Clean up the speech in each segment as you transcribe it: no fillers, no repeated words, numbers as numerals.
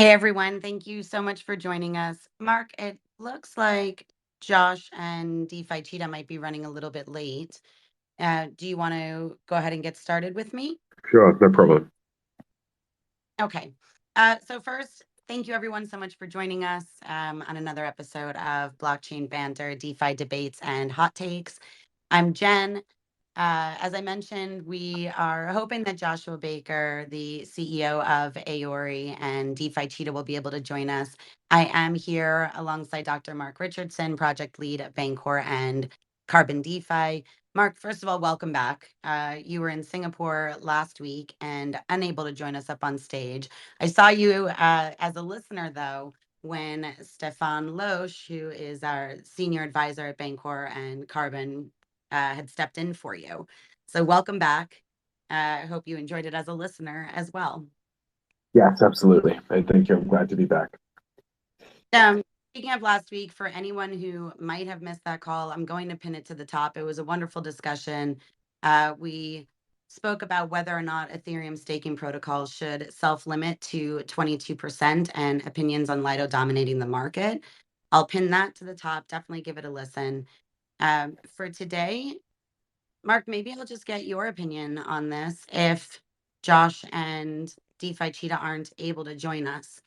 Hey everyone, thank you so much for joining us. Mark, it looks like Josh and DeFi Cheetah might be running a little bit late. Do you want to go ahead and get started with me? Sure, no problem. Okay. So first, thank you everyone so much for joining us on another episode of Blockchain Banter, DeFi debates and hot takes. I'm Jen. As I mentioned, we are hoping that Joshua Baker, the CEO of Aori and DeFi Cheetah, will be able to join us. I am here alongside Dr. Mark Richardson, project lead at Bancor and CarbonDeFi. Mark, first of all, welcome back. You were in Singapore last week and unable to join us up on stage. I saw you as a listener, though, when Stefan Loesch, who is our senior advisor at Bancor and Carbon, had stepped in for you. So welcome back. I hope you enjoyed it as a listener as well. Yes, absolutely. And thank you. I'm glad to be back. Speaking of last week, for anyone who might have missed that call, I'm going to pin it to the top. It was a wonderful discussion. We spoke about whether or not Ethereum staking protocols should self-limit to 22% and opinions on Lido dominating the market. I'll pin that to the top. Definitely give it a listen. For today, Mark, maybe I'll just get your opinion on this if Josh and DeFi Cheetah aren't able to join us.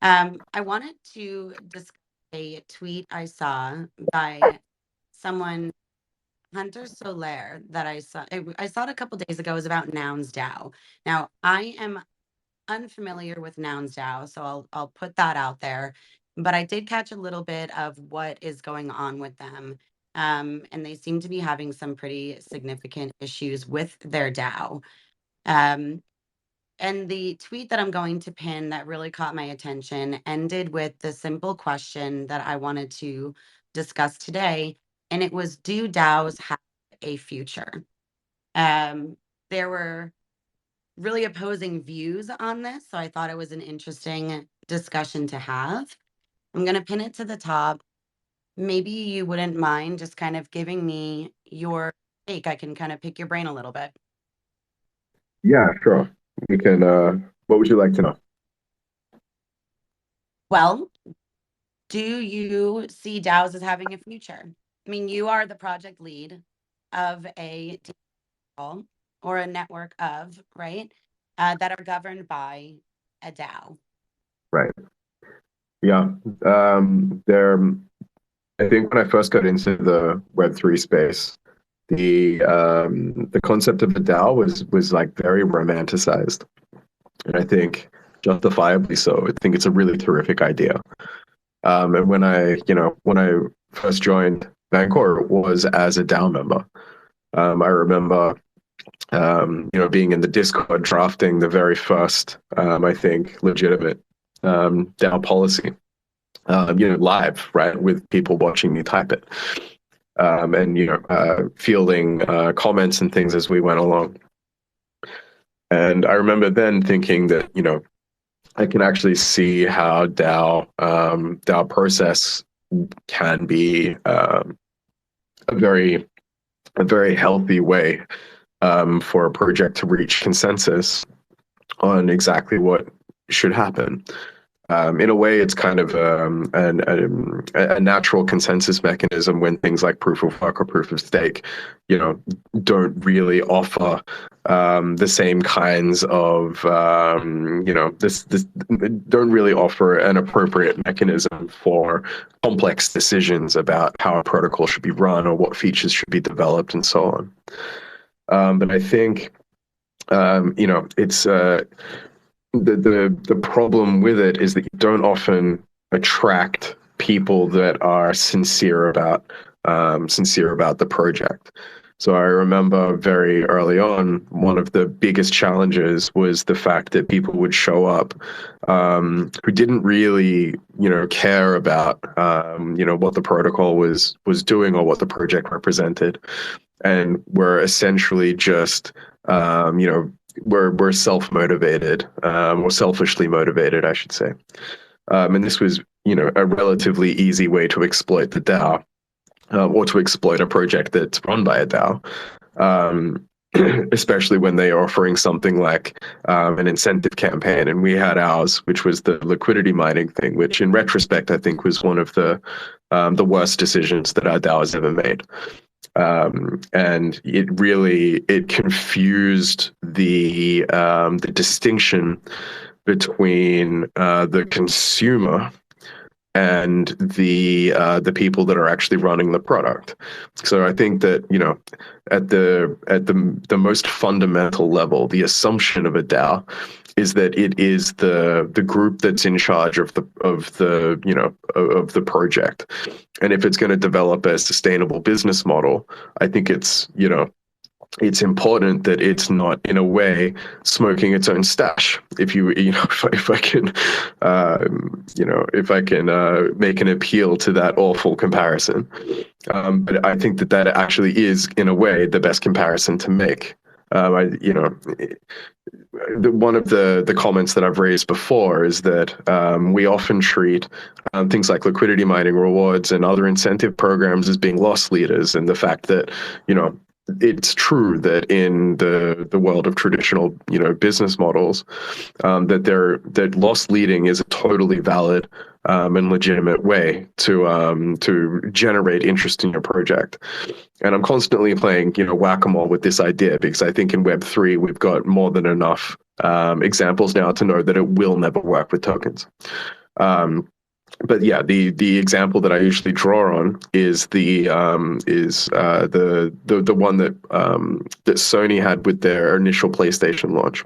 I wanted to discuss a tweet I saw by someone, Hunter Soler, that I saw. I saw it a couple days ago. It was about Nouns DAO. Now, I am unfamiliar with Nouns DAO, so I'll put that out there. But I did catch a little bit of what is going on with them. And they seem to be having some pretty significant issues with their DAO. Um, and the tweet that I'm going to pin that really caught my attention ended with the simple question that I wanted to discuss today. And it was, do DAOs have a future? There were really opposing views on this, so I thought it was an interesting discussion to have. I'm going to pin it to the top. Maybe you wouldn't mind just kind of giving me your take. I can kind of pick your brain a little bit. Yeah, sure. We can, what would you like to know? Well, do you see DAOs as having a future? I mean, you are the project lead of a DAO or a network of, right, that are governed by a DAO. Right. Yeah. There, I think when I first got into the Web3 space, the concept of the DAO was like very romanticized. And I think justifiably so. I think it's a really terrific idea. And when I first joined Bancor, it was as a DAO member. I remember being in the Discord drafting the very first, I think, legitimate DAO policy, live, right, with people watching me type it, and fielding comments and things as we went along. And I remember then thinking that, I can actually see how DAO process can be a very healthy way for a project to reach consensus on exactly what should happen. In a way, it's kind of a natural consensus mechanism when things like proof of work or proof of stake, don't really offer the same kinds of, this don't really offer an appropriate mechanism for complex decisions about how a protocol should be run or what features should be developed and so on. But I think, it's the problem with it is that you don't often attract people that are sincere about the project. So I remember very early on, one of the biggest challenges was the fact that people would show up who didn't really, care about, what the protocol was doing or what the project represented, and were essentially just, we're self-motivated, or selfishly motivated, I should say. And this was, a relatively easy way to exploit the DAO, or to exploit a project that's run by a DAO. especially when they are offering something like an incentive campaign. And we had ours, which was the liquidity mining thing, which in retrospect, I think was one of the worst decisions that our DAO has ever made. And it confused the distinction between the consumer and the people that are actually running the product. So I think that, you know, at the most fundamental level, the assumption of a DAO is that it is the group that's in charge of the you know, of the project. And if it's going to develop a sustainable business model, I think it's, you know, it's important that it's not, in a way, smoking its own stash. If you know, if I can, you know, if I can make an appeal to that awful comparison, but I think that that actually is, in a way, the best comparison to make. You know, one of the comments that I've raised before is that we often treat things like liquidity mining rewards and other incentive programs as being loss leaders, and the fact that, you know, it's true that in the world of traditional, you know, business models, that loss leading is a totally valid and legitimate way to generate interest in your project. And I'm constantly playing, you know, whack-a-mole with this idea, because I think in Web3 we've got more than enough examples now to know that it will never work with tokens. But yeah, the example that I usually draw on is the one that that Sony had with their initial PlayStation launch.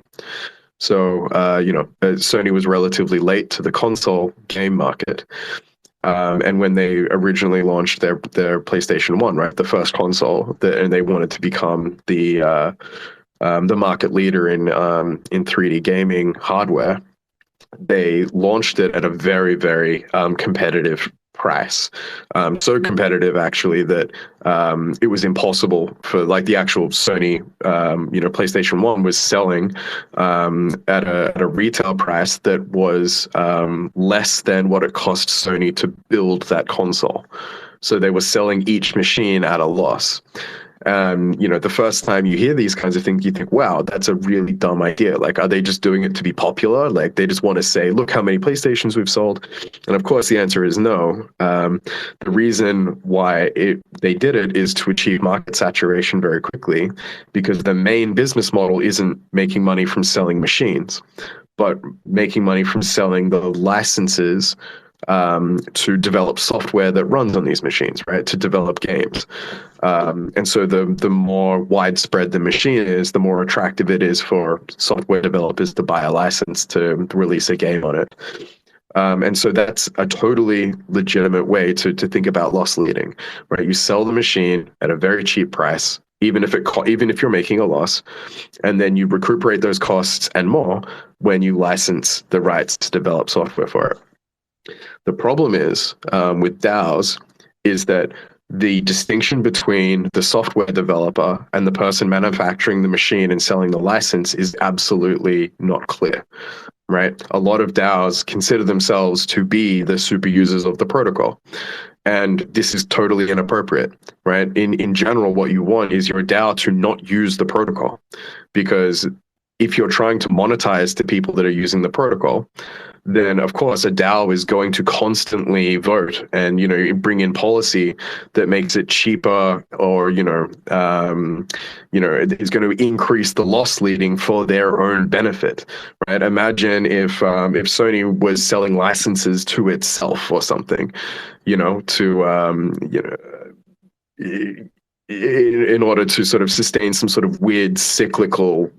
So you know, Sony was relatively late to the console game market, and when they originally launched their PlayStation 1, right, the first console, and they wanted to become the market leader in 3D gaming hardware, they launched it at a very, very competitive price. So competitive, actually, that it was impossible for, like, the actual Sony, you know, PlayStation 1 was selling at a retail price that was less than what it cost Sony to build that console. So they were selling each machine at a loss. You know, the first time you hear these kinds of things, you think, wow, that's a really dumb idea. Like, are they just doing it to be popular? Like, they just want to say, look how many PlayStations we've sold. And of course, the answer is no. The reason why they did it is to achieve market saturation very quickly, because the main business model isn't making money from selling machines, but making money from selling the licenses to develop software that runs on these machines, right? To develop games. And so the more widespread the machine is, the more attractive it is for software developers to buy a license to release a game on it. And so that's a totally legitimate way to think about loss leading, right? You sell the machine at a very cheap price, even if you're making a loss, and then you recuperate those costs and more when you license the rights to develop software for it. The problem is with DAOs is that the distinction between the software developer and the person manufacturing the machine and selling the license is absolutely not clear, right? A lot of DAOs consider themselves to be the super users of the protocol. And this is totally inappropriate, right? In general, what you want is your DAO to not use the protocol, because if you're trying to monetize to people that are using the protocol, then of course a DAO is going to constantly vote and, you know, bring in policy that makes it cheaper, or is going to increase the loss leading for their own benefit, right? Imagine if Sony was selling licenses to itself or something, you know, in order to sort of sustain some sort of weird cyclical,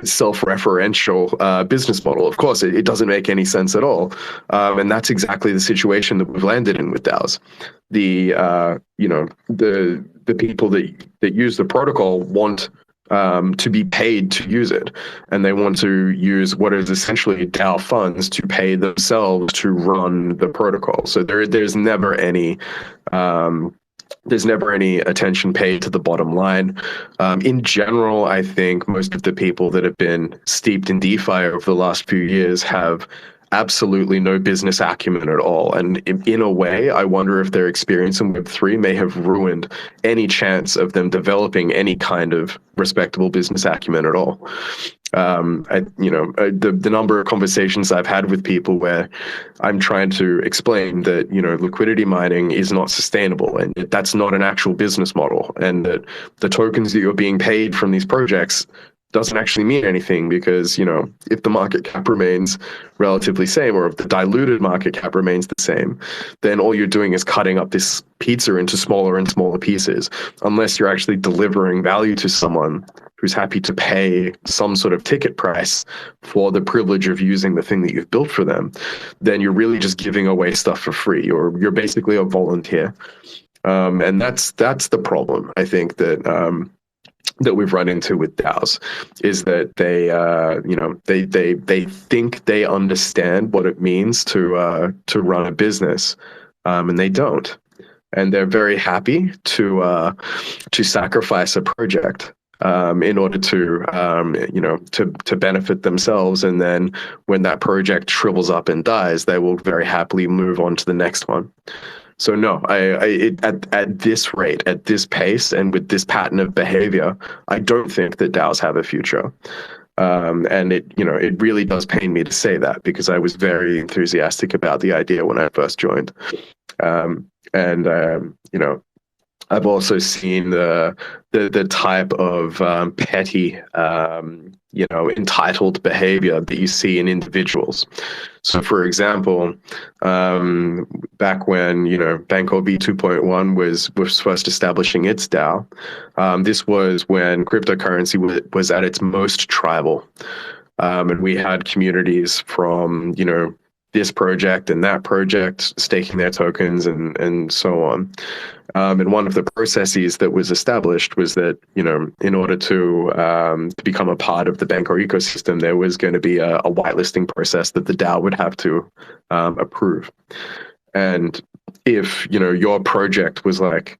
self-referential business model. Of course, it doesn't make any sense at all, and that's exactly the situation that we've landed in with DAOs. The people that use the protocol want to be paid to use it, and they want to use what is essentially DAO funds to pay themselves to run the protocol. So there's never any attention paid to the bottom line. In general, I think most of the people that have been steeped in DeFi over the last few years have absolutely no business acumen at all. And in a way, I wonder if their experience in Web3 may have ruined any chance of them developing any kind of respectable business acumen at all. The number of conversations I've had with people where I'm trying to explain that, liquidity mining is not sustainable and that's not an actual business model, and that the tokens that you're being paid from these projects doesn't actually mean anything because, if the market cap remains relatively same, or if the diluted market cap remains the same, then all you're doing is cutting up this pizza into smaller and smaller pieces, unless you're actually delivering value to someone who's happy to pay some sort of ticket price for the privilege of using the thing that you've built for them. Then you're really just giving away stuff for free, or you're basically a volunteer. And that's the problem, I think, that we've run into with DAOs, is that they think they understand what it means to run a business, and they don't, and they're very happy to sacrifice a project in order to benefit themselves, and then when that project shrivels up and dies, they will very happily move on to the next one. So no, at this rate, at this pace, and with this pattern of behavior, I don't think that DAOs have a future. And it really does pain me to say that, because I was very enthusiastic about the idea when I first joined. I've also seen the type of petty, entitled behavior that you see in individuals. So, for example, back when Bancor V2.1 was first establishing its DAO, this was when cryptocurrency was at its most tribal, and we had communities from this project and that project staking their tokens and so on. And one of the processes that was established was that, in order to become a part of the Bancor ecosystem, there was going to be a whitelisting process that the DAO would have to approve. And if, your project was like,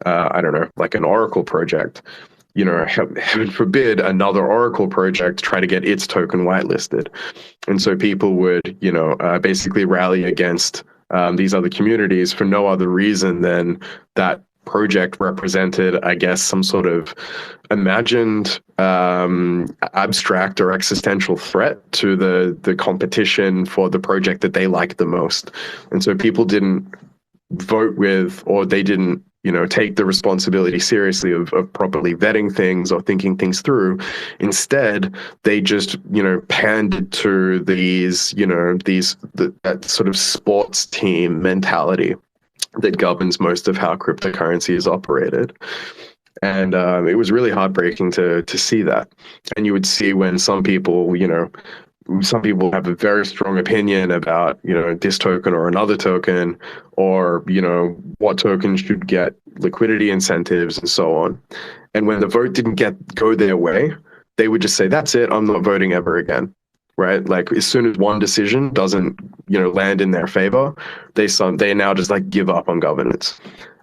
like an Oracle project, heaven forbid another Oracle project try to get its token whitelisted. And so people would, basically rally against these other communities for no other reason than that project represented, I guess, some sort of imagined abstract or existential threat to the competition for the project that they liked the most. And so people didn't vote with, or they didn't take the responsibility seriously of properly vetting things or thinking things through. Instead, they just, pandered to that sort of sports team mentality that governs most of how cryptocurrency is operated. And it was really heartbreaking to see that. And you would see when some people have a very strong opinion about, this token or another token, or, what token should get liquidity incentives and so on. And when the vote didn't go their way, they would just say, that's it, I'm not voting ever again. Right? Like, as soon as one decision doesn't, land in their favor, they now just like give up on governance.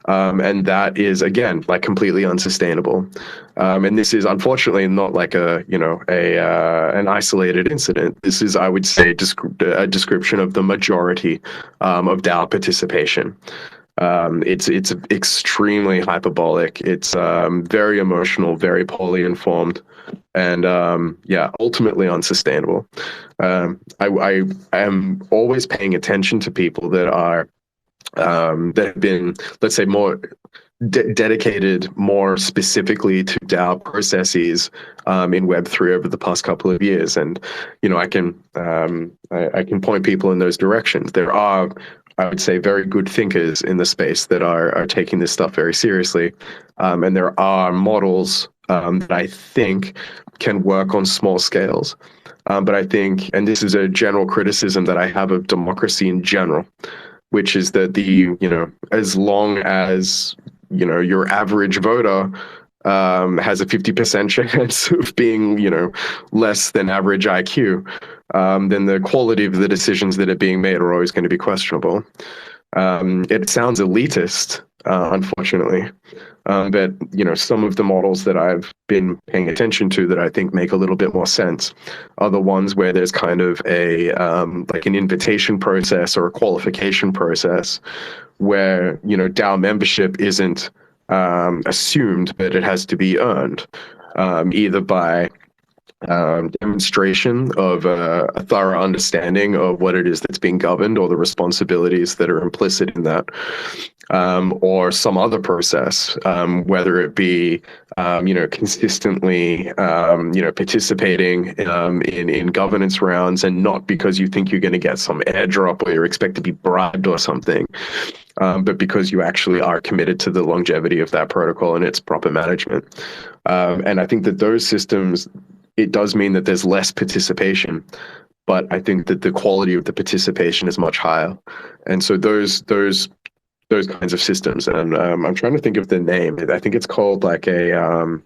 And that is, again, like completely unsustainable. And this is unfortunately not like an isolated incident. This is, I would say, a description of the majority of DAO participation. It's extremely hyperbolic. It's very emotional, very poorly informed, and ultimately unsustainable. I am always paying attention to people that are that have been, let's say, more dedicated more specifically to DAO processes in Web3 over the past couple of years. And, I can point people in those directions. There are, I would say, very good thinkers in the space that are taking this stuff very seriously. And there are models that I think can work on small scales. But I think, and this is a general criticism that I have of democracy in general, which is that as long as, your average voter has a 50% chance of being, less than average IQ, then the quality of the decisions that are being made are always going to be questionable. It sounds elitist, unfortunately. But some of the models that I've been paying attention to that I think make a little bit more sense are the ones where there's kind of a like an invitation process or a qualification process where DAO membership isn't assumed, but it has to be earned, either by demonstration of a thorough understanding of what it is that's being governed or the responsibilities that are implicit in that, or some other process, whether it be consistently participating in governance rounds, and not because you think you're going to get some airdrop or you expect to be bribed or something, but because you actually are committed to the longevity of that protocol and its proper management. And I think that those systems, it does mean that there's less participation, but I think that the quality of the participation is much higher. And so those kinds of systems, and I'm trying to think of the name. I think it's called like it's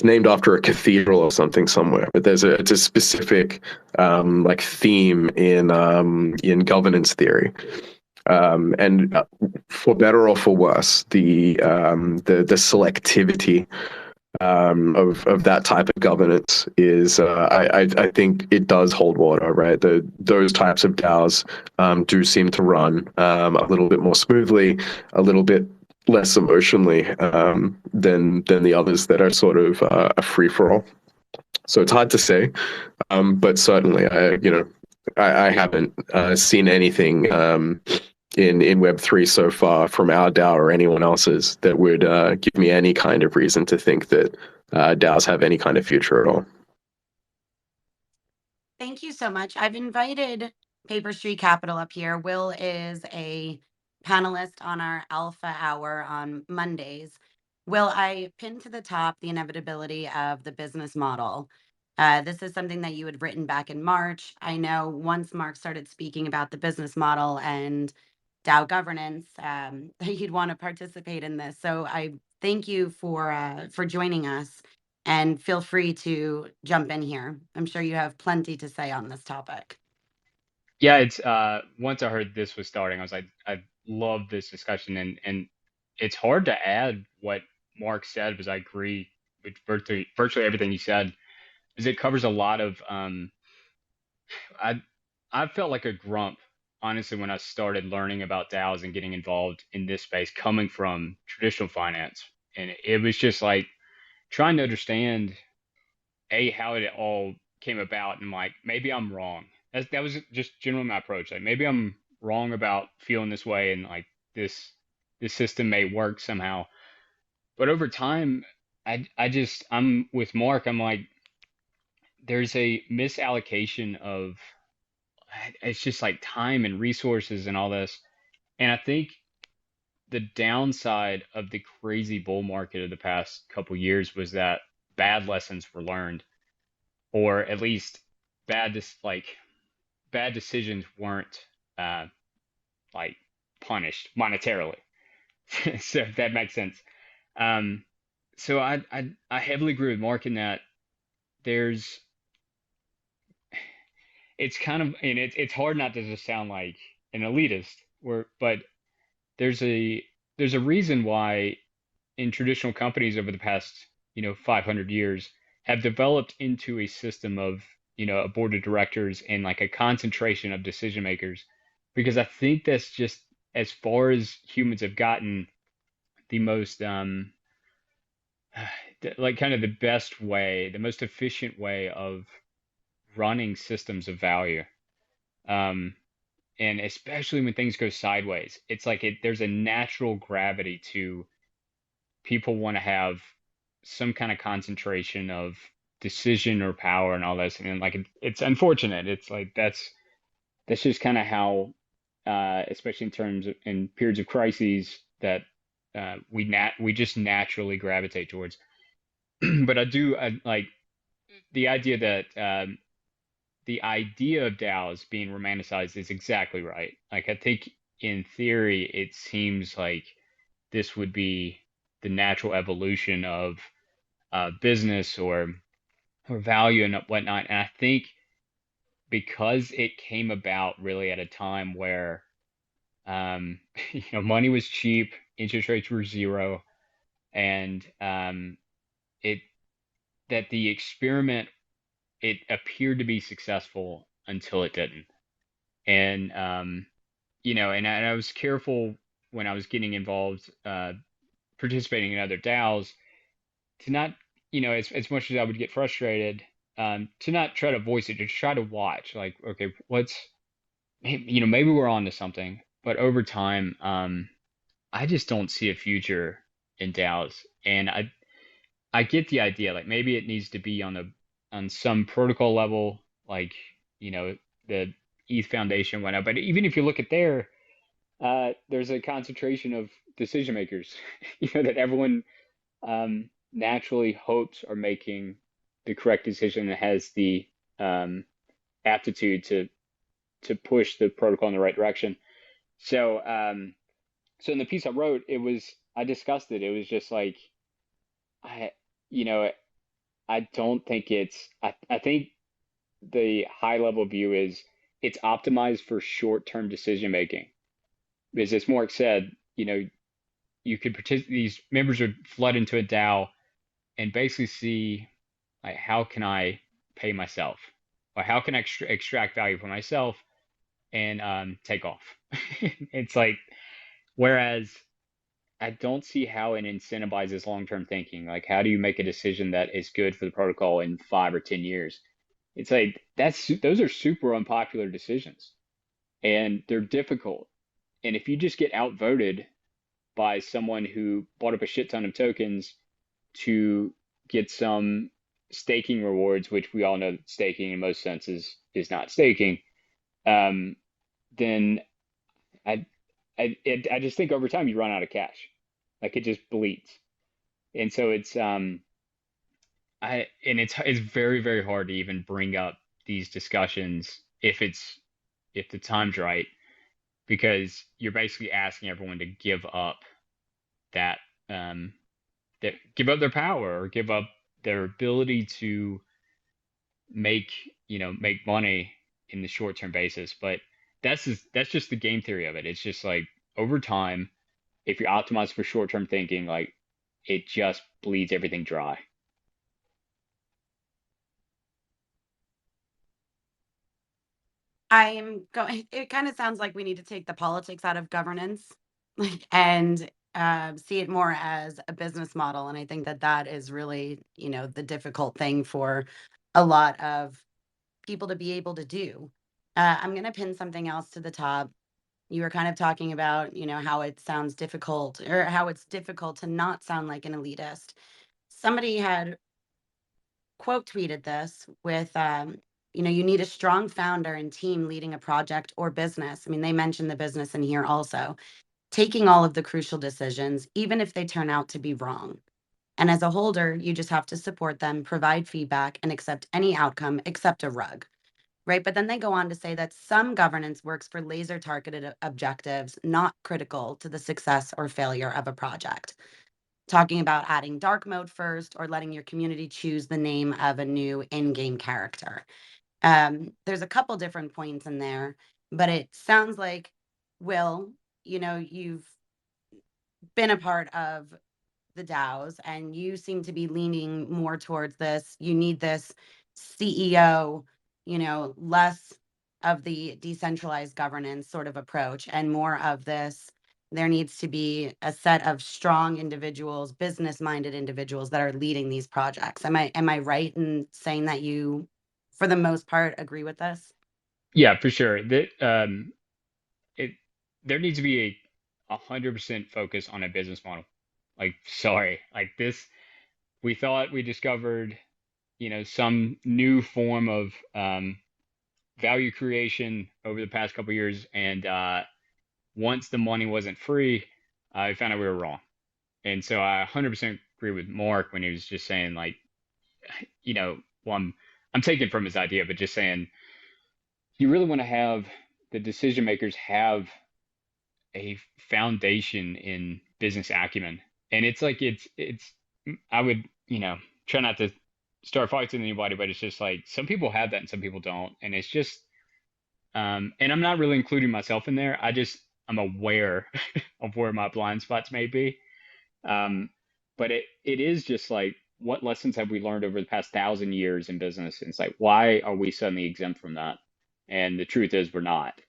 named after a cathedral or something somewhere, but it's a specific like theme in governance theory. And for better or for worse, the selectivity of that type of governance is, I think it does hold water, right? Those types of DAOs do seem to run a little bit more smoothly, a little bit less emotionally than the others that are sort of a free for all. So it's hard to say, but certainly I haven't seen anything in Web3 so far from our DAO or anyone else's that would give me any kind of reason to think that DAOs have any kind of future at all. Thank you so much. I've invited Paper Street Capital up here. Will is a panelist on our Alpha Hour on Mondays. Will, I pinned to the top the inevitability of the business model. This is something that you had written back in March. I know once Mark started speaking about the business model and DAO governance, you'd want to participate in this. So I thank you for joining us, and feel free to jump in here. I'm sure you have plenty to say on this topic. Yeah, it's once I heard this was starting, I was like, I love this discussion, and it's hard to add what Mark said because I agree with virtually everything he said, because it covers a lot of I I felt like a grump, honestly, when I started learning about DAOs and getting involved in this space coming from traditional finance. And it was just like trying to understand how it all came about, and like maybe I'm wrong. That was just generally my approach. Like maybe I'm wrong about feeling this way, and like this system may work somehow. But over time, I'm with Mark. I'm like, there's a misallocation of, it's just like time and resources and all this. And I think the downside of the crazy bull market of the past couple years was that bad lessons were learned, or at least bad decisions weren't uh, like punished monetarily. So if that makes sense. Um, so I heavily agree with Mark in that there's it's kind of, and it's hard not to just sound like an elitist, but there's a there's a reason why in traditional companies over the past 500 years have developed into a system of a board of directors and like a concentration of decision makers, because I think that's just as far as humans have gotten, the most like kind of the best way, the most efficient way of running systems of value. um and especially when things go sideways, it's like there's a natural gravity to people want to have some kind of concentration of decision or power and all this, and like it's unfortunate. It's like that's just kind of how, especially in terms of in periods of crises, that we just naturally gravitate towards. But I like the idea that the idea of DAOs being romanticized is exactly right. Like I think in theory it seems like this would be the natural evolution of business or value and whatnot. And I think because it came about really at a time where money was cheap, interest rates were zero, and it that the experiment, it appeared to be successful until it didn't. And I was careful when I was getting involved, participating in other DAOs, to not, as much as I would get frustrated, to not try to voice it, to try to watch, like, okay, maybe we're on to something. But over time, I just don't see a future in DAOs. And I get the idea, like maybe it needs to be on some protocol level, like, the ETH Foundation, whatnot. But even if you look at there's a concentration of decision makers, that everyone naturally hopes are making the correct decision and has the um, aptitude to push the protocol in the right direction. So in the piece I wrote, I discussed it. It was just like, I you know I don't think I think the high level view is it's optimized for short term decision making. Because as Mark said, you could participate, these members would flood into a DAO and basically see, like, how can I pay myself, or how can I extract value for myself and take off. It's like, whereas I don't see how it incentivizes long-term thinking. Like, how do you make a decision that is good for the protocol in 5 or 10 years? It's like those are super unpopular decisions, and they're difficult. And if you just get outvoted by someone who bought up a shit ton of tokens to get some staking rewards, which we all know that staking in most senses is not staking, then I I just think over time you run out of cash, like it just bleeds, and so it's very, very hard to even bring up these discussions if the time's right, because you're basically asking everyone to give up that um that give up their power, or give up their ability to make money in the short term basis. But that's just the game theory of it. It's just like, over time, if you're optimized for short term thinking, like, it just bleeds everything dry. I'm going. It kind of sounds like we need to take the politics out of governance, like, and see it more as a business model. And I think that that is really, the difficult thing for a lot of people to be able to do. I'm going to pin something else to the top. You were kind of talking about, how it sounds difficult, or how it's difficult to not sound like an elitist. Somebody had quote tweeted this with, you need a strong founder and team leading a project or business. I mean, they mentioned the business in here also, taking all of the crucial decisions, even if they turn out to be wrong. And as a holder, you just have to support them, provide feedback, and accept any outcome except a rug. Right. But then they go on to say that some governance works for laser targeted objectives, not critical to the success or failure of a project. Talking about adding dark mode first, or letting your community choose the name of a new in-game character. There's a couple different points in there, but it sounds like, Will, you've been a part of the DAOs, and you seem to be leaning more towards this. You need this CEO, less of the decentralized governance sort of approach, and more of this. There needs to be a set of strong individuals, business-minded individuals that are leading these projects. Am I right in saying that you, for the most part, agree with this? Yeah, for sure. It There needs to be a 100% focus on a business model. Like, sorry, like this, we thought we discovered, some new form of value creation over the past couple of years, and once the money wasn't free, I found out we were wrong. And so I 100% agree with Mark when he was just saying, like, well, I'm taking from his idea, but just saying, you really want to have the decision makers have a foundation in business acumen. And it's like, I would, try not to start fights with anybody, but it's just like, some people have that and some people don't. And it's just, and I'm not really including myself in there. I'm aware of where my blind spots may be. But it is just like, what lessons have we learned over the past 1,000 years in business? And it's like, why are we suddenly exempt from that? And the truth is, we're not.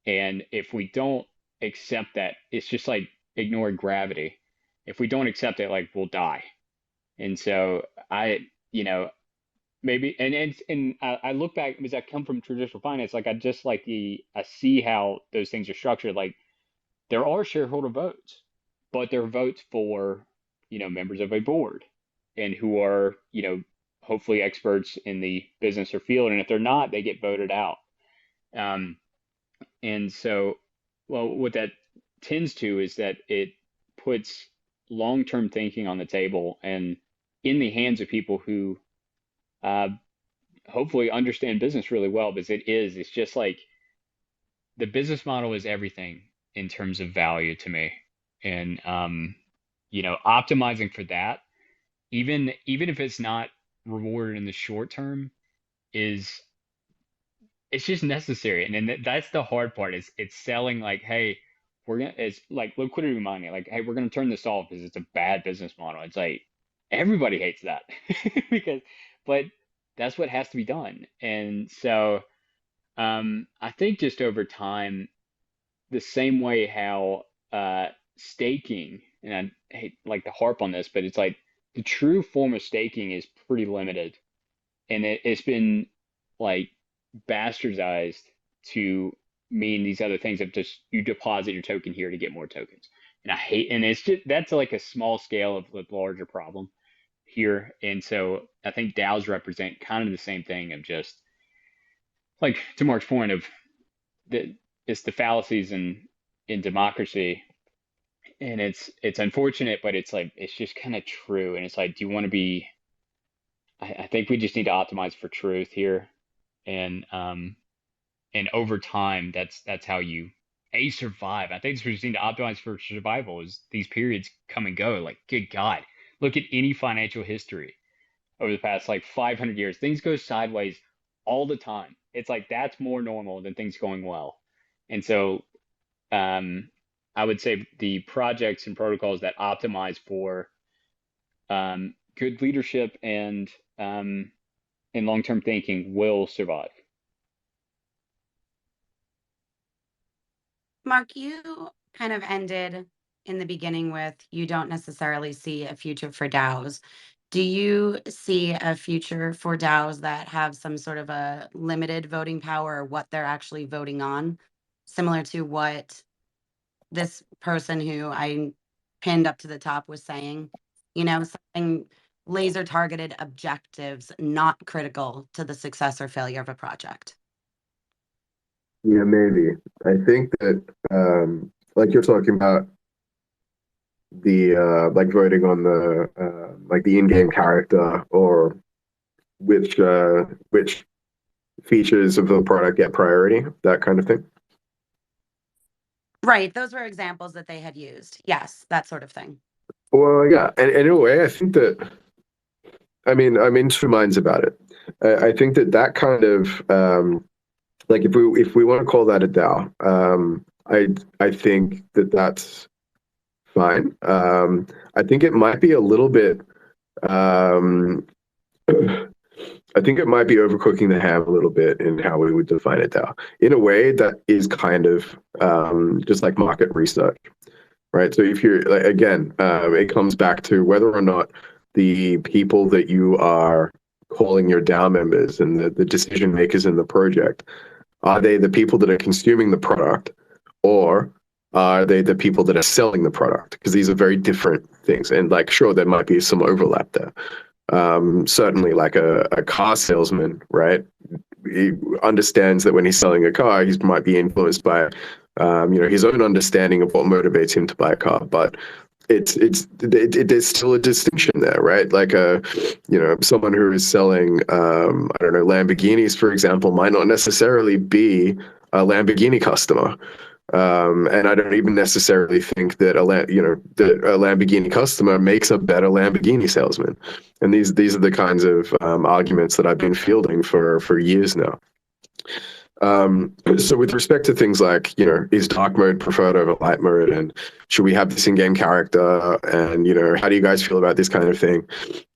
And if we don't accept that, it's just like ignoring gravity. If we don't accept it, like, we'll die. And so maybe, I look back because I come from traditional finance. Like, I see how those things are structured. Like, there are shareholder votes, but they're votes for, members of a board and who are, hopefully experts in the business or field. And if they're not, they get voted out. And so, well, what that tends to is that it puts long-term thinking on the table and in the hands of people who uh, hopefully understand business really well, because it's just like the business model is everything in terms of value to me. And, optimizing for that, even if it's not rewarded in the short term, is it's just necessary. And then that's the hard part, is it's selling like, hey, it's like liquidity mining, like, hey, we're gonna turn this off because it's a bad business model. It's like everybody hates that because, but that's what has to be done. And so I think just over time, the same way how staking, and I hate like to harp on this, but it's like the true form of staking is pretty limited, and it's been like bastardized to mean these other things of just you deposit your token here to get more tokens. And it's just, that's like a small scale of the larger problem here. And so I think DAOs represent kind of the same thing of just like, to Mark's point of it's the fallacies in democracy. And it's unfortunate, but it's like, it's just kind of true. And it's like, do you want to be, I think we just need to optimize for truth here. And over time, that's how you survive. I think we just need to optimize for survival. Is these periods come and go. Like, good God, look at any financial history over the past like 500 years. Things go sideways all the time. It's like that's more normal than things going well. And so I would say the projects and protocols that optimize for good leadership and long-term thinking will survive. Mark, you kind of ended in the beginning with you don't necessarily see a future for DAOs. Do you see a future for DAOs that have some sort of a limited voting power, or what they're actually voting on, similar to what this person who I pinned up to the top was saying? Something laser targeted objectives, not critical to the success or failure of a project. Yeah, maybe. I think that like you're talking about the like voting on the like the in-game character, or which features of the product get priority, that kind of thing. Right. Those were examples that they had used. Yes, that sort of thing. Well, yeah, and in a way, I think that I'm in two minds about it. I think that kind of like if we want to call that a DAO, I think that's fine. I think it might be a little bit. I think it might be overcooking the ham a little bit in how we would define a DAO. In a way, that is kind of just like market research, right? So if you're like, again, it comes back to whether or not the people that you are calling your DAO members and the decision makers in the project, are they the people that are consuming the product, or are they the people that are selling the product? Because these are very different things. And like, sure, there might be some overlap there. Certainly like a car salesman, right? He understands that when he's selling a car, he might be influenced by, his own understanding of what motivates him to buy a car. But there's still a distinction there, right? Like someone who is selling, I don't know, Lamborghinis, for example, might not necessarily be a Lamborghini customer. And I don't even necessarily think that a Lamborghini customer makes a better Lamborghini salesman. And these are the kinds of arguments that I've been fielding for years now. So with respect to things like, is dark mode preferred over light mode, and should we have this in-game character, and, how do you guys feel about this kind of thing?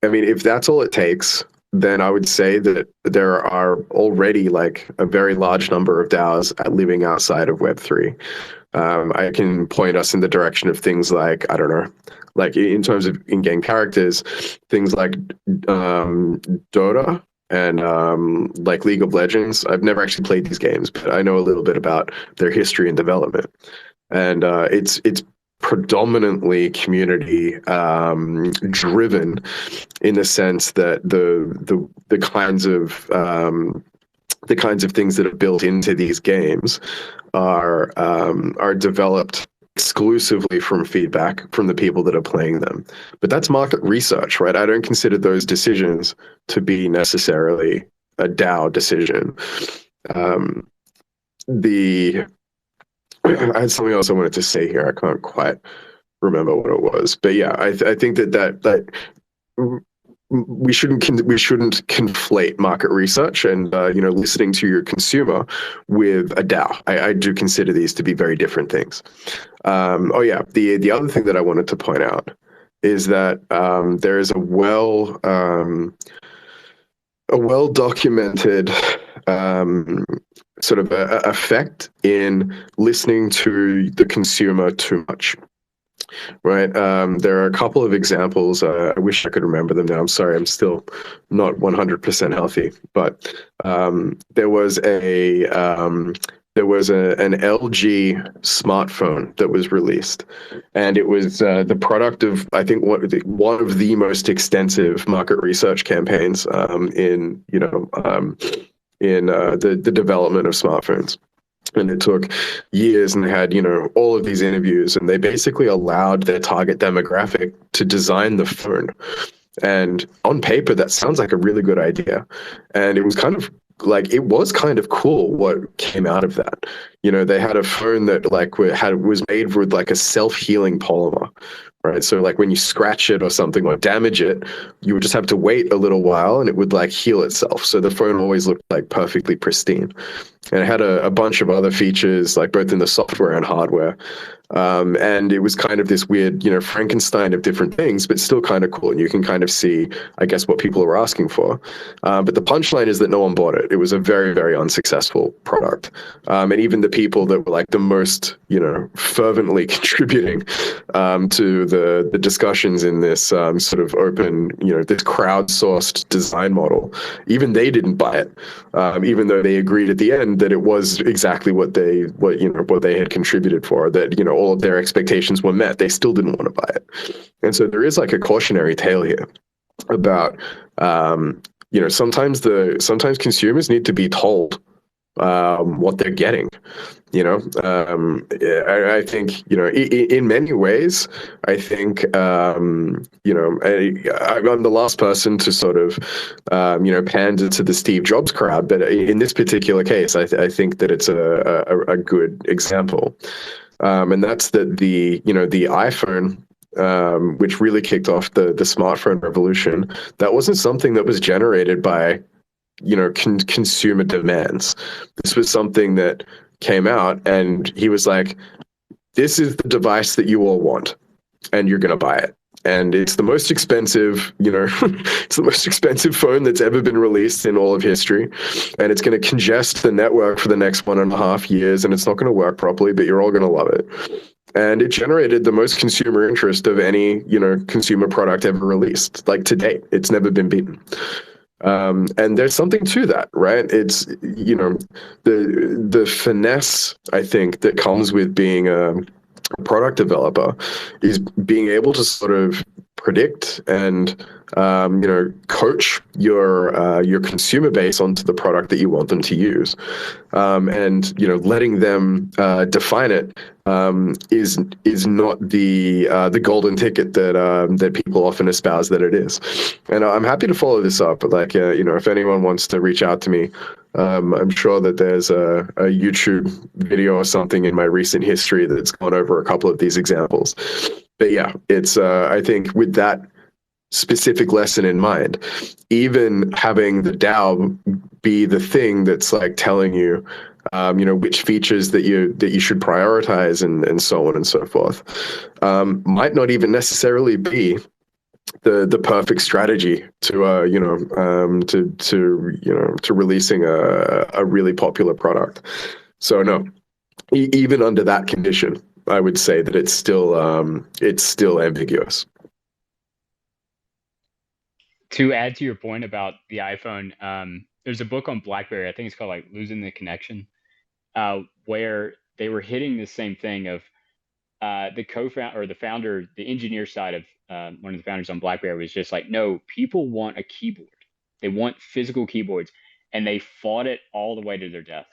I mean, if that's all it takes, then I would say that there are already like a very large number of DAOs living outside of Web3. I can point us in the direction of things like, I don't know, like in terms of in-game characters, things like Dota and like League of Legends. I've never actually played these games, but I know a little bit about their history and development. And it's predominantly community driven, in the sense that the kinds of things that are built into these games are developed exclusively from feedback from the people that are playing them. But that's market research, right? I don't consider those decisions to be necessarily a DAO decision. I had something else I wanted to say here. I can't quite remember what it was, but yeah, I think that we shouldn't conflate market research and listening to your consumer with a DAO. I do consider these to be very different things. Oh yeah, the other thing that I wanted to point out is that there is a well documented sort of a effect in listening to the consumer too much. Right. There are a couple of examples. I wish I could remember them now. I'm sorry. I'm still not 100% healthy. But there was an LG smartphone that was released, and it was the product of, I think, one of the most extensive market research campaigns in the development of smartphones. And it took years, and they had, all of these interviews, and they basically allowed their target demographic to design the phone. And on paper, that sounds like a really good idea. And it was kind of cool what came out of that. They had a phone that was made with like a self-healing polymer, right? So like when you scratch it or something or damage it, you would just have to wait a little while and it would like heal itself. So the phone always looked like perfectly pristine. And it had a bunch of other features, like both in the software and hardware. And it was kind of this weird, Frankenstein of different things, but still kind of cool. And you can kind of see, I guess, what people were asking for. But the punchline is that no one bought it. It was a very, very unsuccessful product. And even the people that were like the most, fervently contributing to the discussions in this sort of open, this crowdsourced design model, even they didn't buy it, even though they agreed at the end that it was exactly what they had contributed for, that, all of their expectations were met. They still didn't want to buy it. And so there is like a cautionary tale here about, sometimes consumers need to be told what they're getting. I think, in many ways, I think, I'm the last person to sort of, pander to the Steve Jobs crowd, but in this particular case, I think that it's a good example. And that's that the iPhone, which really kicked off the smartphone revolution, that wasn't something that was generated by, consumer demands. This was something that came out and he was like, this is the device that you all want and you're going to buy it. And it's the most expensive, it's the most expensive phone that's ever been released in all of history. And it's going to congest the network for the next 1.5 years, and it's not going to work properly, but you're all going to love it. And it generated the most consumer interest of any, consumer product ever released. Like to date, it's never been beaten. And there's something to that, right? It's, the finesse, I think, that comes with being a product developer is being able to sort of predict and coach your consumer base onto the product that you want them to use, and letting them define it is not the golden ticket that people often espouse that it is. And I'm happy to follow this up, but if anyone wants to reach out to me, I'm sure that there's a YouTube video or something in my recent history that's gone over a couple of these examples. But yeah, it's I think with that specific lesson in mind, even having the DAO be the thing that's like telling you which features that you should prioritize, and so on and so forth, might not even necessarily be the perfect strategy to to releasing a really popular product. So no, even under that condition, I would say that it's still ambiguous. To add to your point about the iPhone, there's a book on BlackBerry. I think it's called like Losing the Connection, where they were hitting the same thing of the co-founder or the founder, the engineer side of one of the founders on BlackBerry was just like, no, people want a keyboard. They want physical keyboards, and they fought it all the way to their death.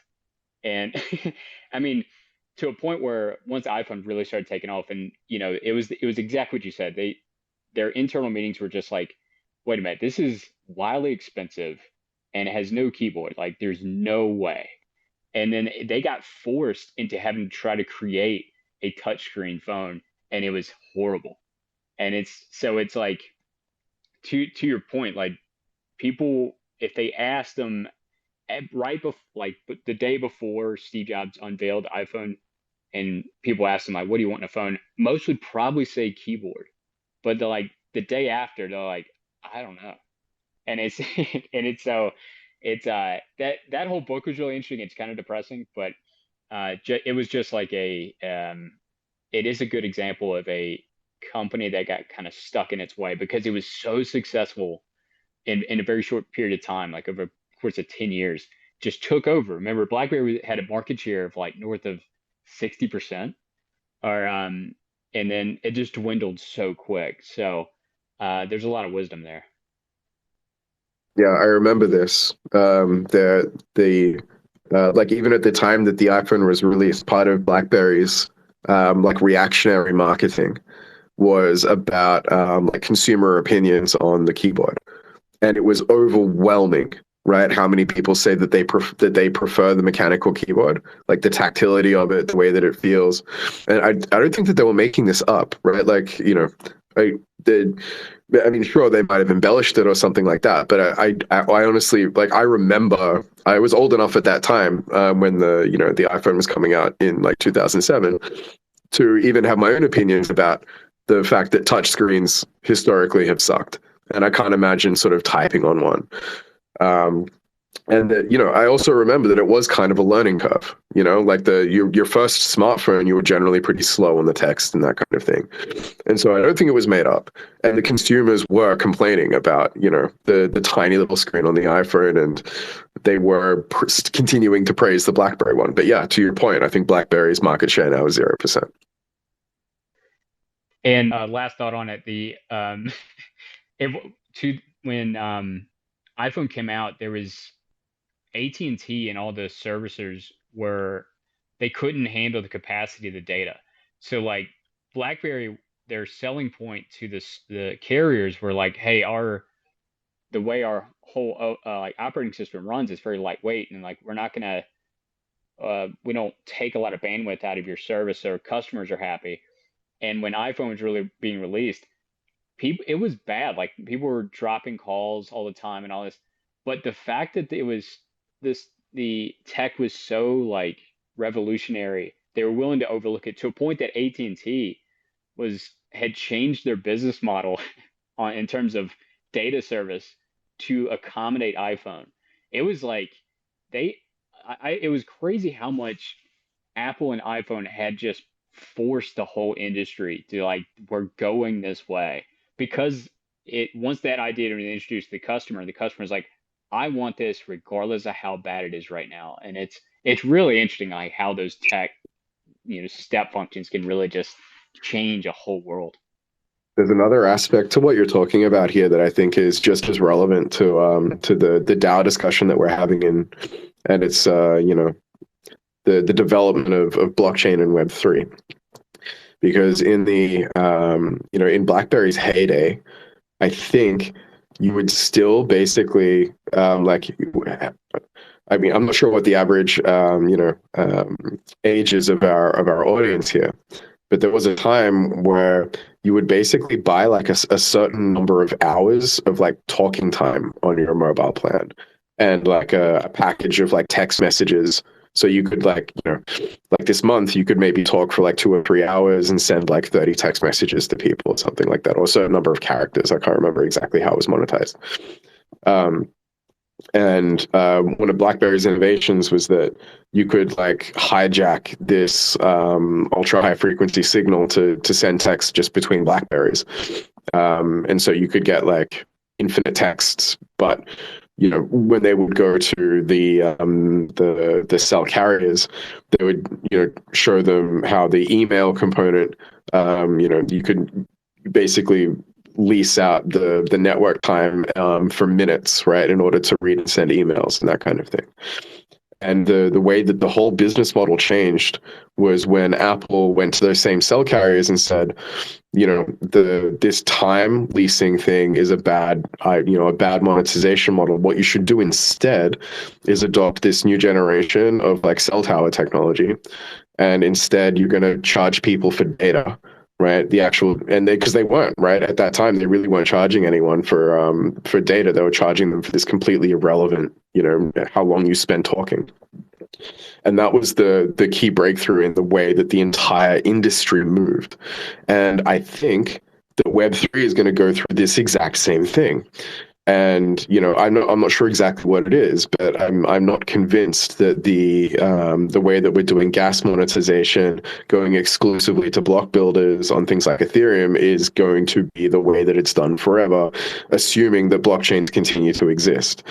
And I mean, to a point where once the iPhone really started taking off, and it was exactly what you said. Their internal meetings were just like, wait a minute, this is wildly expensive, and it has no keyboard. Like, there's no way. And then they got forced into having to try to create a touchscreen phone, and it was horrible. And it's like, to your point, like, people, if they asked them right before, like the day before Steve Jobs unveiled the iPhone, and people asked them like, what do you want in a phone? Most would probably say keyboard, but the day after, they're like, I don't know. And it's that whole book was really interesting. It's kind of depressing, but it was just like it is a good example of a company that got kind of stuck in its way because it was so successful in a very short period of time, like over the course of 10 years, just took over. Remember, BlackBerry had a market share of like north of 60%, and then it just dwindled so quick. So there's a lot of wisdom there. Yeah, I remember this. Like even at the time that the iPhone was released, part of BlackBerry's like reactionary marketing was about like consumer opinions on the keyboard, and it was overwhelming, right? How many people say that they prefer the mechanical keyboard, like the tactility of it, the way that it feels. And I don't think that they were making this up, right? Like, I mean, sure, they might have embellished it or something like that, but I honestly, like, I remember I was old enough at that time when the iPhone was coming out in like 2007 to even have my own opinions about the fact that touchscreens historically have sucked, and I can't imagine sort of typing on one. And that, I also remember that it was kind of a learning curve, like your first smartphone, you were generally pretty slow on the text and that kind of thing. And so I don't think it was made up. And the consumers were complaining about, the tiny little screen on the iPhone, and they were continuing to praise the BlackBerry one. But yeah, to your point, I think BlackBerry's market share now is 0%. And last thought on it, when iPhone came out, there was AT&T and all the servicers they couldn't handle the capacity of the data. So like BlackBerry, their selling point to the carriers were like, hey, the way our whole like operating system runs is very lightweight, and like we're not gonna we don't take a lot of bandwidth out of your service, so customers are happy. And when iPhone was really being released, it was bad. Like, people were dropping calls all the time and all this. But the fact that the tech was so like revolutionary, they were willing to overlook it to a point that AT&T had changed their business model in terms of data service to accommodate iPhone. It was like it was crazy how much Apple and iPhone had just forced the whole industry to like, we're going this way, because once that idea was introduced to the customer's like, I want this regardless of how bad it is right now. And it's really interesting, like, how those tech step functions can really just change a whole world. There's another aspect to what you're talking about here that I think is just as relevant to the DAO discussion that we're having, and it's the development of blockchain and Web3. Because in the in BlackBerry's heyday, I think you would still basically I mean, I'm not sure what the average age is of our audience here, but there was a time where you would basically buy like a certain number of hours of like talking time on your mobile plan, and like a package of like text messages So you could like this month you could maybe talk for like 2 or 3 hours and send like 30 text messages to people or something like that, or a certain number of characters. I can't remember exactly how it was monetized. And one of BlackBerry's innovations was that you could like hijack this ultra high frequency signal to send text just between BlackBerries. And so you could get like infinite texts, but when they would go to the cell carriers, they would show them how the email component, you could basically lease out the network time for minutes, right, in order to read and send emails and that kind of thing. And the way that the whole business model changed was when Apple went to those same cell carriers and said, this time leasing thing is a bad monetization model. What you should do instead is adopt this new generation of like cell tower technology, and instead you're going to charge people for data. Right, because they weren't, right, at that time, they really weren't charging anyone for data. They were charging them for this completely irrelevant, how long you spend talking. And that was the key breakthrough in the way that the entire industry moved. And I think that Web3 is going to go through this exact same thing. And I'm not sure exactly what it is, but I'm not convinced that the way that we're doing gas monetization, going exclusively to block builders on things like Ethereum, is going to be the way that it's done forever, assuming that blockchains continue to exist.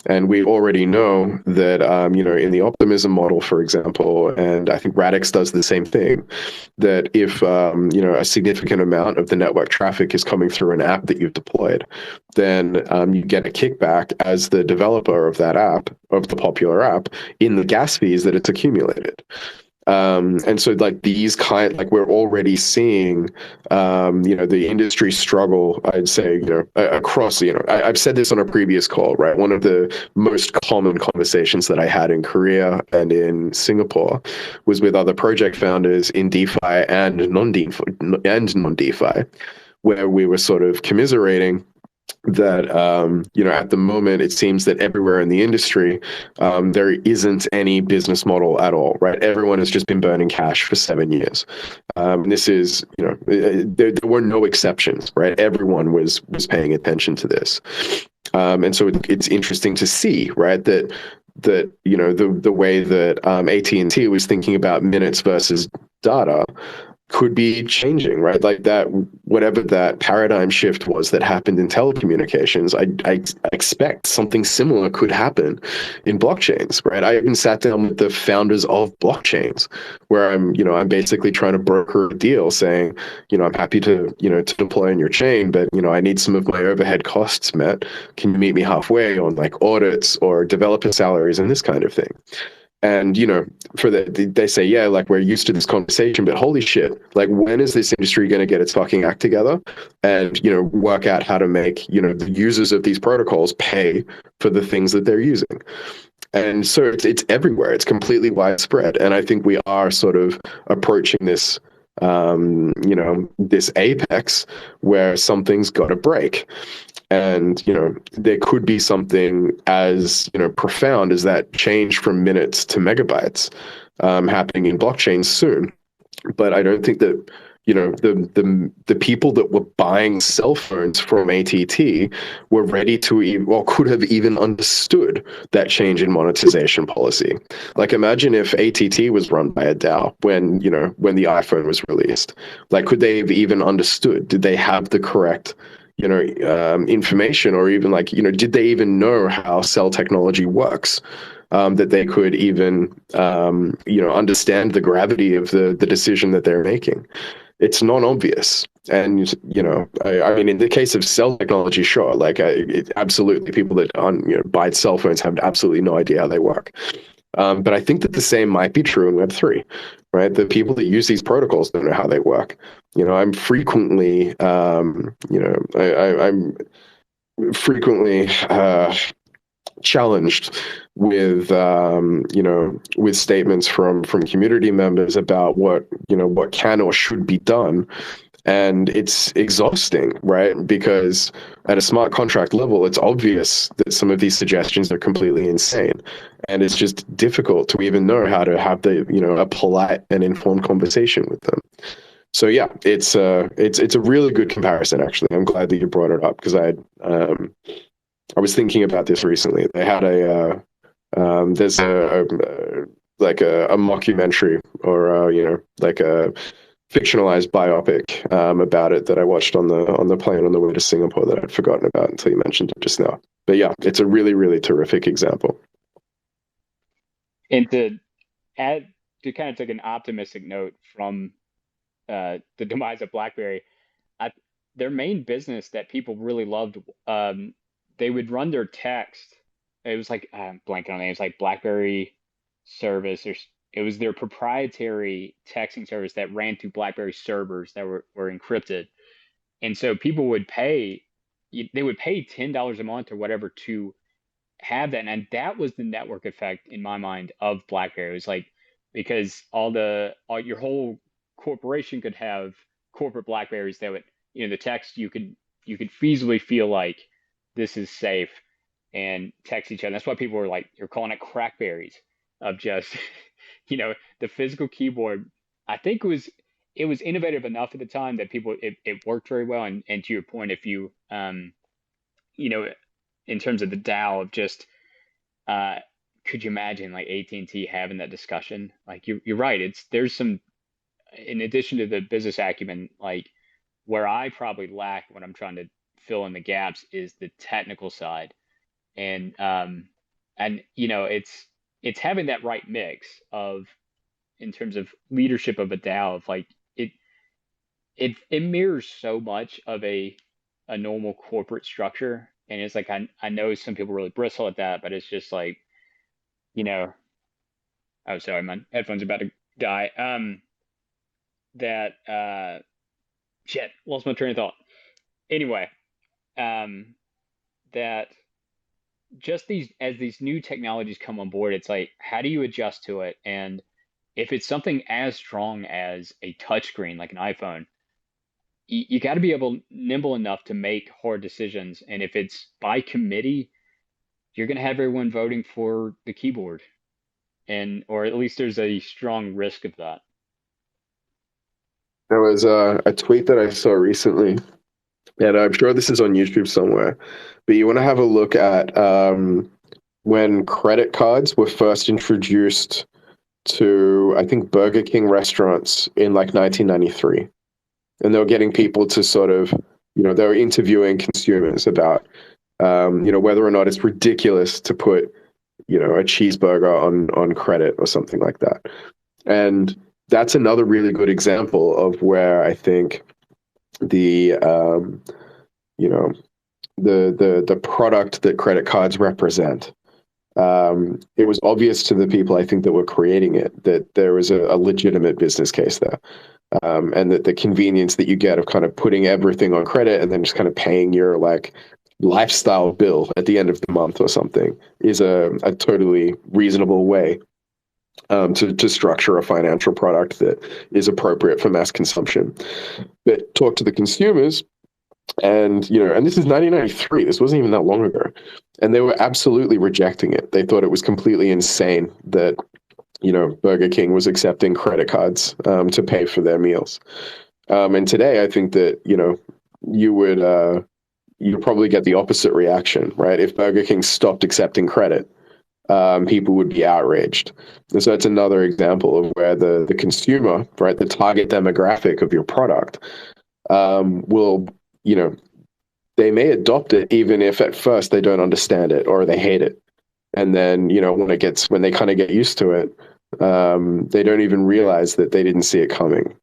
And we already know that in the optimism model, for example, and I think Radix does the same thing, that if a significant amount of the network traffic is coming through an app that you've deployed, then you get a kickback as the developer of that app, of the popular app, in the gas fees that it's accumulated. And so like we're already seeing, the industry struggle, I'd say, across, I've said this on a previous call, right? One of the most common conversations that I had in Korea and in Singapore was with other project founders in DeFi and non-DeFi, where we were sort of commiserating that at the moment it seems that everywhere in the industry there isn't any business model at all, right? Everyone has just been burning cash for 7 years. This is there were no exceptions, right? Everyone was paying attention to this, and so it's interesting to see, right, that the way that AT&T was thinking about minutes versus data could be changing, right? Like that, whatever that paradigm shift was that happened in telecommunications, I expect something similar could happen in blockchains, right? I even sat down with the founders of blockchains, where I'm basically trying to broker a deal saying, I'm happy to deploy in your chain, but I need some of my overhead costs met. Can you meet me halfway on like audits or developer salaries and this kind of thing? And, they say, yeah, like we're used to this conversation, but holy shit, like when is this industry going to get its fucking act together and, work out how to make, the users of these protocols pay for the things that they're using? And so it's everywhere. It's completely widespread. And I think we are sort of approaching this, this apex where something's got to break. And, there could be something as, profound as that change from minutes to megabytes happening in blockchains soon. But I don't think that, the people that were buying cell phones from AT&T were ready to could have even understood that change in monetization policy. Like imagine if AT&T was run by a DAO when the iPhone was released. Like could they have even understood? Did they have the correct information, or even like, did they even know how cell technology works? That they could even, understand the gravity of the decision that they're making. It's non-obvious. And, I mean, in the case of cell technology, sure, like absolutely people that buy cell phones have absolutely no idea how they work. But I think that the same might be true in Web3, right? The people that use these protocols don't know how they work. I'm frequently, I'm frequently challenged with, with statements from community members about what can or should be done. And it's exhausting, right? Because at a smart contract level, it's obvious that some of these suggestions are completely insane. And it's just difficult to even know how to have a polite and informed conversation with them. So yeah, it's a really good comparison, actually. I'm glad that you brought it up, because I was thinking about this recently. They had there's like a mockumentary, or like a fictionalized biopic about it that I watched on the plane on the way to Singapore that I'd forgotten about until you mentioned it just now. But yeah, it's a really, really terrific example. And to kind of take an optimistic note from the demise of BlackBerry, I, their main business that people really loved, they would run their text. It was like, I'm blanking on names, like BlackBerry service, or it was their proprietary texting service that ran through BlackBerry servers that were encrypted. And so people would pay, they would pay $10 a month or whatever to have that. And that was the network effect in my mind of BlackBerry. It was like, because all your whole corporation could have corporate BlackBerries that would, the text, you could feasibly feel like this is safe and text each other. That's why people were like, you're calling it crackberries, of just, the physical keyboard. I think it was innovative enough at the time that it worked very well. And to your point, if you, you know, in terms of the DAO of just, uh, could you imagine like AT&T having that discussion? Like you're right. There's some, in addition to the business acumen, like where I probably lack when I'm trying to fill in the gaps is the technical side. And it's having that right mix of, in terms of leadership of a DAO, of like it mirrors so much of a normal corporate structure. And it's like, I know some people really bristle at that, but it's just like, you know, oh, sorry, my headphones are about to die. That shit, lost my train of thought. Anyway, um, that just these new technologies come on board, it's like, how do you adjust to it? And if it's something as strong as a touchscreen like an iPhone, you got to be nimble enough to make hard decisions. And if it's by committee, you're going to have everyone voting for the keyboard, or at least there's a strong risk of that. There was a tweet that I saw recently, and I'm sure this is on YouTube somewhere, but you want to have a look at when credit cards were first introduced to, I think, Burger King restaurants in like 1993. And they were getting people to sort of, they were interviewing consumers about, whether or not it's ridiculous to put, a cheeseburger on credit or something like that. And that's another really good example of where I think the, the product that credit cards represent, it was obvious to the people, I think, that were creating it, that there was a legitimate business case there. And that the convenience that you get of kind of putting everything on credit and then just kind of paying your like lifestyle bill at the end of the month or something is a totally reasonable way to structure a financial product that is appropriate for mass consumption. But talk to the consumers, and and this is 1993. This wasn't even that long ago, and they were absolutely rejecting it. They thought it was completely insane that Burger King was accepting credit cards to pay for their meals. And today, I think that you'd probably get the opposite reaction, right? If Burger King stopped accepting credit, people would be outraged. And so it's another example of where the consumer, right, the target demographic of your product, will, they may adopt it even if at first they don't understand it or they hate it. And then, when they kind of get used to it, they don't even realize that they didn't see it coming.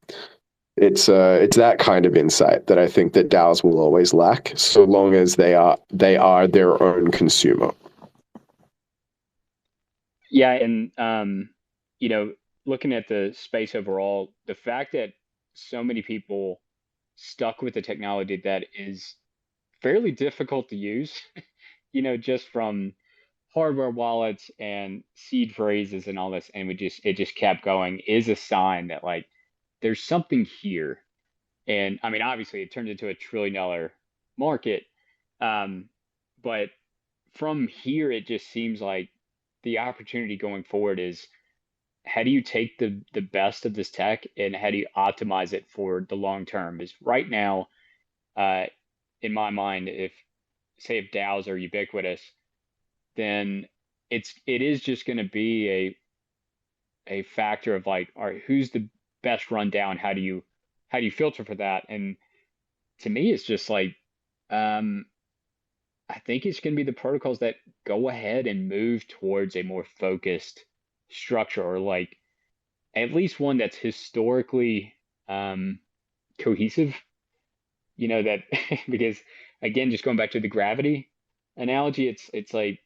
It's that kind of insight that I think that DAOs will always lack, so long as they are their own consumer. Yeah, and looking at the space overall, the fact that so many people stuck with the technology that is fairly difficult to use, just from hardware wallets and seed phrases and all this, and it just kept going, is a sign that like there's something here. And I mean, obviously, it turns into a $1 trillion market. But from here, it just seems like the opportunity going forward is how do you take the best of this tech and how do you optimize it for the long term? Is right now, in my mind, if DAOs are ubiquitous, then it is just going to be a factor of like, all right, who's the best rundown? How do you filter for that? And to me, it's just like, I think it's going to be the protocols that go ahead and move towards a more focused structure, or like at least one that's historically cohesive. You know that because again, just going back to the gravity analogy, it's like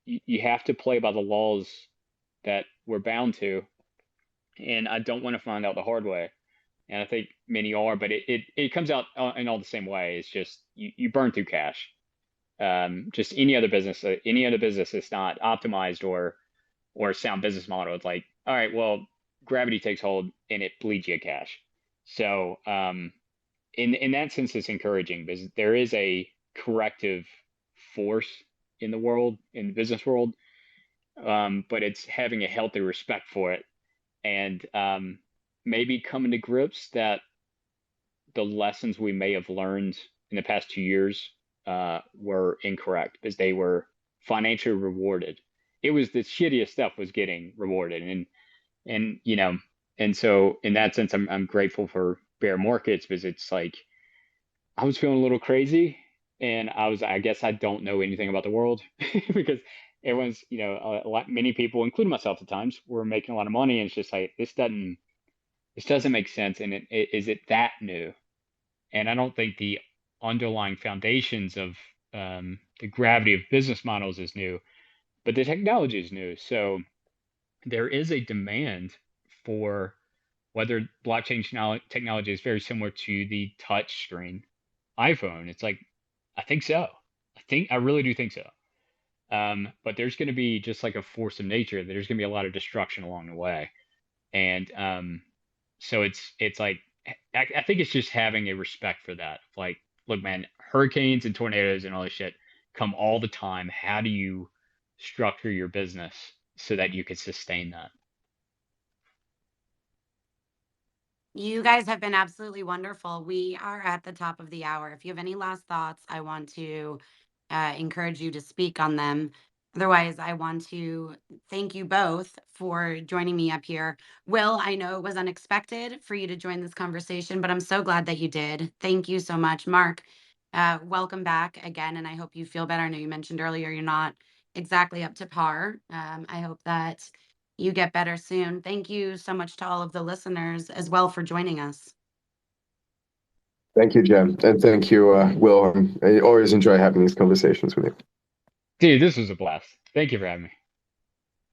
you have to play by the laws that we're bound to, and I don't want to find out the hard way. And I think many are, but it comes out in all the same way. It's just you burn through cash. Just any other business that's not optimized or a sound business model. It's like, all right, well, gravity takes hold and it bleeds you cash. So in that sense, it's encouraging because there is a corrective force in the world, in the business world, but it's having a healthy respect for it, and maybe coming to grips that the lessons we may have learned in the past 2 years were incorrect because they were financially rewarded. It was the shittiest stuff was getting rewarded, and you know, and so in that sense, I'm grateful for bear markets because it's like I was feeling a little crazy, and I guess I don't know anything about the world because everyone's, you know, many people, including myself at times, were making a lot of money, and it's just like this doesn't make sense, and is it that new? And I don't think the underlying foundations of the gravity of business models is new, but the technology is new. So there is a demand for whether blockchain technology is very similar to the touch screen iPhone. It's like, I think so. I really do think so. But there's going to be just like a force of nature. There's going to be a lot of destruction along the way. And so it's like, I think it's just having a respect for that. Like, look, man, hurricanes and tornadoes and all this shit come all the time. How do you structure your business so that you can sustain that? You guys have been absolutely wonderful. We are at the top of the hour. If you have any last thoughts, I want to encourage you to speak on them. Otherwise, I want to thank you both for joining me up here. Will, I know it was unexpected for you to join this conversation, but I'm so glad that you did. Thank you so much. Mark, welcome back again, and I hope you feel better. I know you mentioned earlier you're not exactly up to par. I hope that you get better soon. Thank you so much to all of the listeners as well for joining us. Thank you, Jem. And thank you, Will. I always enjoy having these conversations with you. Dude, this was a blast. Thank you for having me.